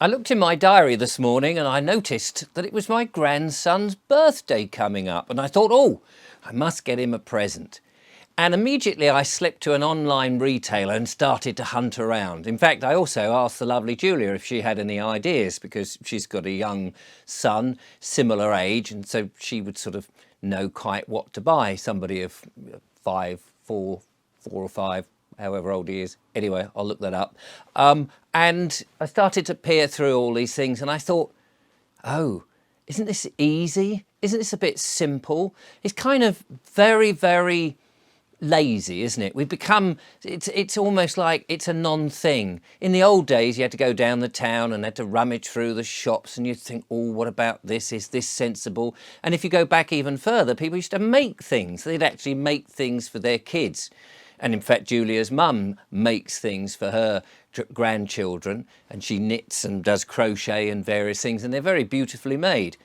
I looked in my diary this morning and I noticed that it was my grandson's birthday coming up, and I thought, oh, I must get him a present. And immediately I slipped to an online retailer and started to hunt around. In fact, I also asked the lovely Julia if she had any ideas, because she's got a young son, similar age, and so she would sort of know quite what to buy. Somebody of 4 or 5, however old he is. Anyway, I'll look that up. And I started to peer through all these things and I thought, oh, isn't this easy? Isn't this a bit simple? It's kind of very, very lazy, isn't it? We've become, it's almost like it's a non-thing. In the old days, you had to go down the town and had to rummage through the shops and you'd think, oh, what about this? Is this sensible? And if you go back even further, people used to make things. They'd actually make things for their kids. And in fact, Julia's mum makes things for her grandchildren, and she knits and does crochet and various things, and they're very beautifully made.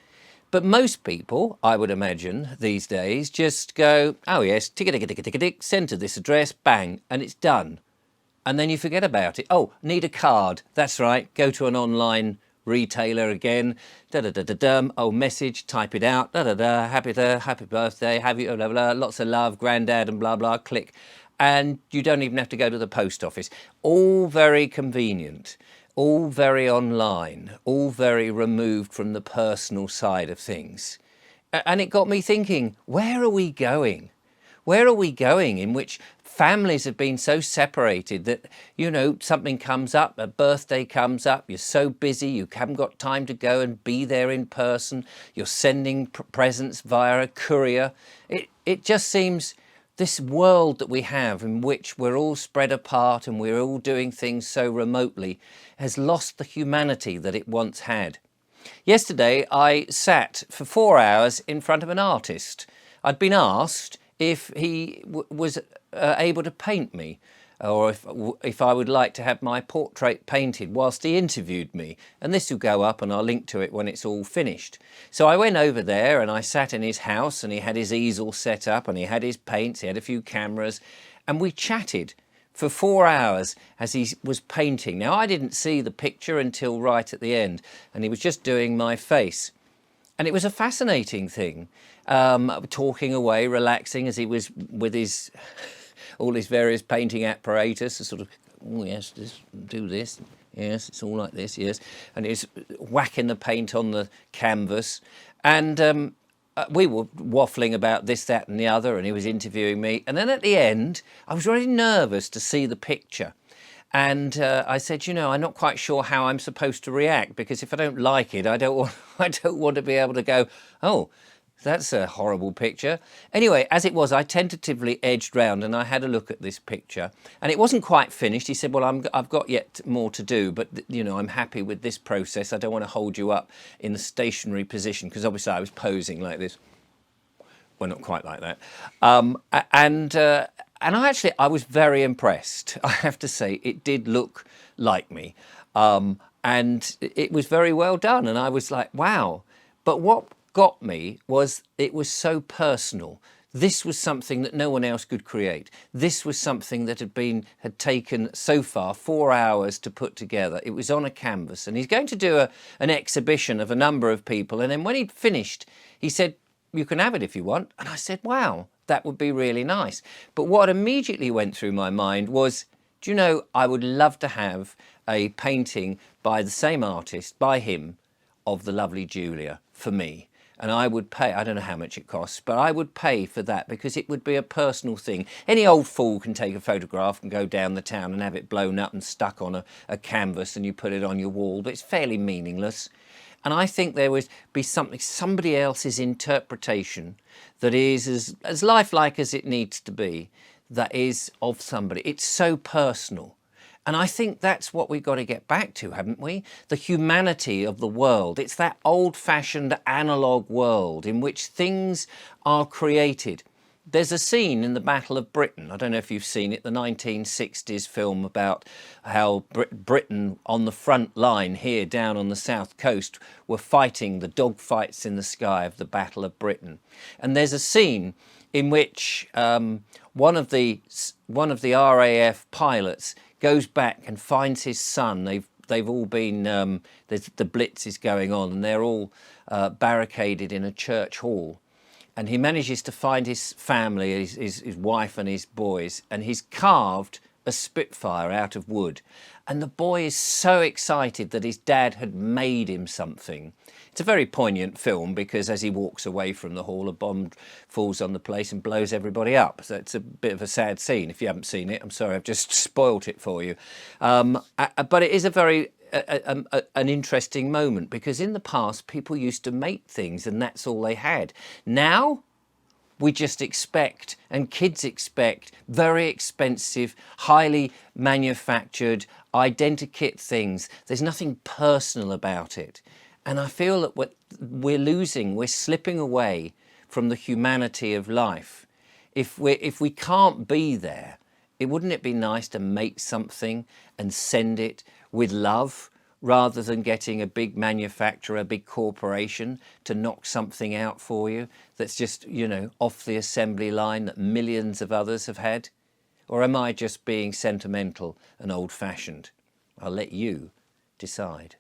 But most people, I would imagine, these days just go, oh yes, tick-a-tick-a-tick-a-tick, send to this address, bang, and it's done. And then you forget about it. Oh, need a card. That's right, go to an online retailer again, da-da-da-da-dum, oh, message, type it out, da-da-da, happy birthday, have you, blah, blah, lots of love, granddad, and blah, blah, click. And you don't even have to go to the post office. All very convenient, all very online, all very removed from the personal side of things. And it got me thinking, where are we going? Where are we going in which families have been so separated that, you know, something comes up, a birthday comes up, you're so busy, you haven't got time to go and be there in person, you're sending presents via a courier. It just seems this world that we have in which we're all spread apart and we're all doing things so remotely has lost the humanity that it once had. Yesterday, I sat for 4 hours in front of an artist. I'd been asked if he was able to paint me, or if I would like to have my portrait painted whilst he interviewed me. And this will go up and I'll link to it when it's all finished. So I went over there and I sat in his house and he had his easel set up and he had his paints, he had a few cameras, and we chatted for 4 hours as he was painting. Now, I didn't see the picture until right at the end, and he was just doing my face. And it was a fascinating thing, talking away, relaxing as he was with his all his various painting apparatus, to sort of, oh yes, do this, yes, it's all like this, yes. And he's whacking the paint on the canvas. And we were waffling about this, that and the other, and he was interviewing me. And then at the end, I was really nervous to see the picture. And I said, you know, I'm not quite sure how I'm supposed to react, because if I don't like it, I don't want to be able to go, oh, that's a horrible picture. Anyway, as it was, I tentatively edged round and I had a look at this picture, and it wasn't quite finished. He said, well, I've got yet more to do, but you know, I'm happy with this process. I don't want to hold you up in the stationary position, because obviously I was posing like this. Well, not quite like that. And I was very impressed. I have to say, it did look like me. And it was very well done. And I was like, wow. But what got me was it was so personal. This was something that no one else could create. This was something that had taken so far 4 hours to put together. It was on a canvas, and he's going to do an exhibition of a number of people. And then when he'd finished, he said, you can have it if you want. And I said, wow, that would be really nice. But what immediately went through my mind was, do you know, I would love to have a painting by the same artist, by him, of the lovely Julia for me. And I would pay, I don't know how much it costs, but I would pay for that, because it would be a personal thing. Any old fool can take a photograph and go down the town and have it blown up and stuck on a canvas, and you put it on your wall, but it's fairly meaningless. And I think there would be somebody else's interpretation that is as lifelike as it needs to be, that is of somebody. It's so personal. And I think that's what we've got to get back to, haven't we? The humanity of the world. It's that old-fashioned analogue world in which things are created. There's a scene in the Battle of Britain, I don't know if you've seen it, the 1960s film about how Britain on the front line here down on the south coast were fighting the dogfights in the sky of the Battle of Britain. And there's a scene in which one of the RAF pilots goes back and finds his son. they've all been, the Blitz is going on, and they're all barricaded in a church hall. And he manages to find his family, his wife and his boys, and he's carved a Spitfire out of wood. And the boy is so excited that his dad had made him something. It's a very poignant film because as he walks away from the hall, a bomb falls on the place and blows everybody up. So it's a bit of a sad scene. If you haven't seen it, I'm sorry, I've just spoilt it for you. But it is a very an interesting moment, because in the past people used to make things and that's all they had. Now we just expect, and kids expect, very expensive, highly manufactured, identikit things. There's nothing personal about it. And I feel that we're slipping away from the humanity of life. If we can't be there, wouldn't it be nice to make something and send it with love, rather than getting a big manufacturer, a big corporation to knock something out for you that's just, you know, off the assembly line that millions of others have had? Or am I just being sentimental and old-fashioned? I'll let you decide.